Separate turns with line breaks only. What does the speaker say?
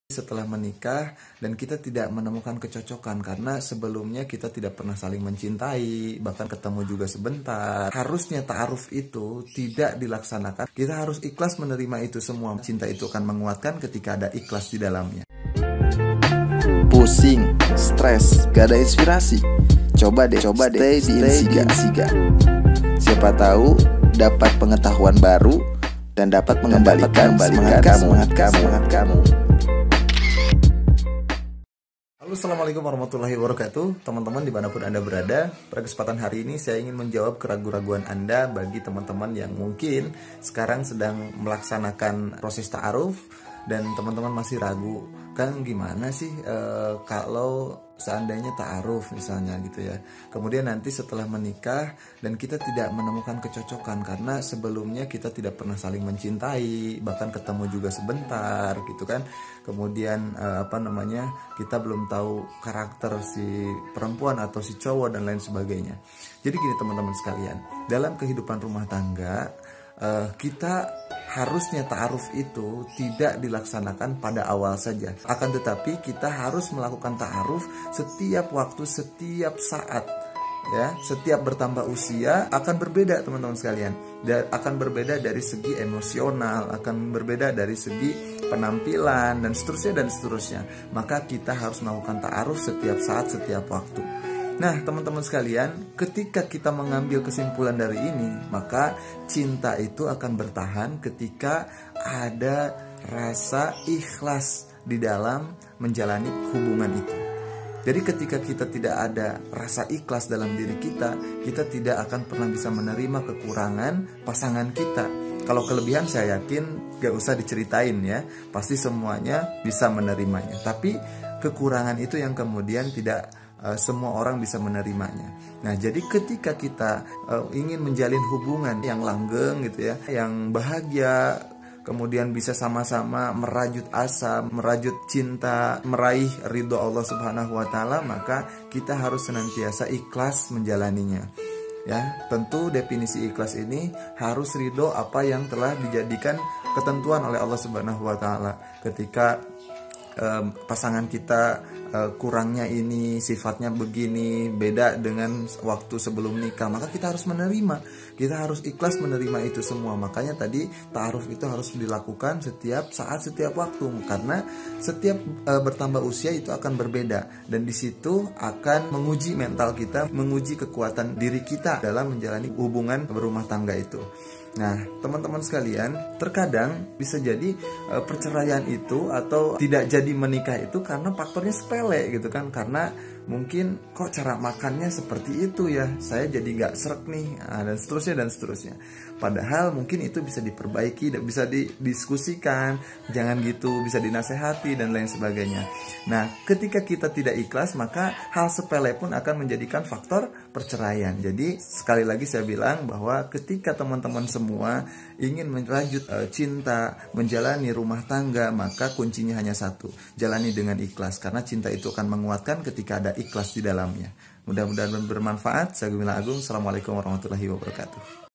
Setelah menikah dan kita tidak menemukan kecocokan karena sebelumnya kita tidak pernah saling mencintai, bahkan ketemu juga sebentar. Harusnya ta'aruf itu tidak dilaksanakan. Kita harus ikhlas menerima itu semua. Cinta itu akan menguatkan ketika ada ikhlas di dalamnya.
Pusing, stres, gak ada inspirasi. Coba deh stay di Insiga. Siapa tahu dapat pengetahuan baru dan dapat mengembalikan semangat kamu.
Halo, assalamualaikum warahmatullahi wabarakatuh. Teman-teman dimanapun Anda berada, pada kesempatan hari ini saya ingin menjawab keraguan-keraguan Anda bagi teman-teman yang mungkin sekarang sedang melaksanakan proses ta'aruf dan teman-teman masih ragu, kan gimana sih kalau seandainya ta'aruf misalnya gitu ya. Kemudian nanti setelah menikah dan kita tidak menemukan kecocokan karena sebelumnya kita tidak pernah saling mencintai, bahkan ketemu juga sebentar gitu kan. Kemudian kita belum tahu karakter si perempuan atau si cowok dan lain sebagainya. Jadi gini teman-teman sekalian, dalam kehidupan rumah tangga kita harusnya ta'aruf itu tidak dilaksanakan pada awal saja. Akan tetapi kita harus melakukan ta'aruf setiap waktu, setiap saat. Ya, setiap bertambah usia akan berbeda teman-teman sekalian. Dan akan berbeda dari segi emosional, akan berbeda dari segi penampilan dan seterusnya. Maka kita harus melakukan ta'aruf setiap saat, setiap waktu. Nah, teman-teman sekalian, ketika kita mengambil kesimpulan dari ini, maka cinta itu akan bertahan ketika ada rasa ikhlas di dalam menjalani hubungan itu. Jadi ketika kita tidak ada rasa ikhlas dalam diri kita tidak akan pernah bisa menerima kekurangan pasangan kita. Kalau kelebihan saya yakin gak usah diceritain ya, pasti semuanya bisa menerimanya. Tapi kekurangan itu yang kemudian tidak semua orang bisa menerimanya. Nah, jadi ketika kita ingin menjalin hubungan yang langgeng gitu ya, yang bahagia, kemudian bisa sama-sama merajut asa, merajut cinta, meraih ridho Allah Subhanahu wa taala, maka kita harus senantiasa ikhlas menjalaninya. Ya, tentu definisi ikhlas ini harus ridho apa yang telah dijadikan ketentuan oleh Allah Subhanahu wa taala. Ketika pasangan kita kurangnya ini, sifatnya begini, beda dengan waktu sebelum nikah, maka kita harus menerima, kita harus ikhlas menerima itu semua. Makanya tadi ta'aruf itu harus dilakukan setiap saat, setiap waktu, karena setiap bertambah usia itu akan berbeda, dan di situ akan menguji mental kita, menguji kekuatan diri kita dalam menjalani hubungan berumah tangga itu. Nah, teman-teman sekalian, terkadang bisa jadi perceraian itu atau tidak jadi menikah itu karena faktornya sepele gitu kan. Karena mungkin kok cara makannya seperti itu ya, saya jadi nggak srek nih, dan seterusnya. Padahal mungkin itu bisa diperbaiki, bisa didiskusikan, jangan gitu, bisa dinasehati dan lain sebagainya. Nah, ketika kita tidak ikhlas, maka hal sepele pun akan menjadikan faktor perceraian. Jadi sekali lagi saya bilang bahwa ketika teman-teman semua ingin melanjut cinta, menjalani rumah tangga, maka kuncinya hanya satu, jalani dengan ikhlas, karena cinta itu akan menguatkan ketika ada ikhlas di dalamnya. Mudah-mudahan bermanfaat. Saya Gumilang Agung. Assalamualaikum warahmatullahi wabarakatuh.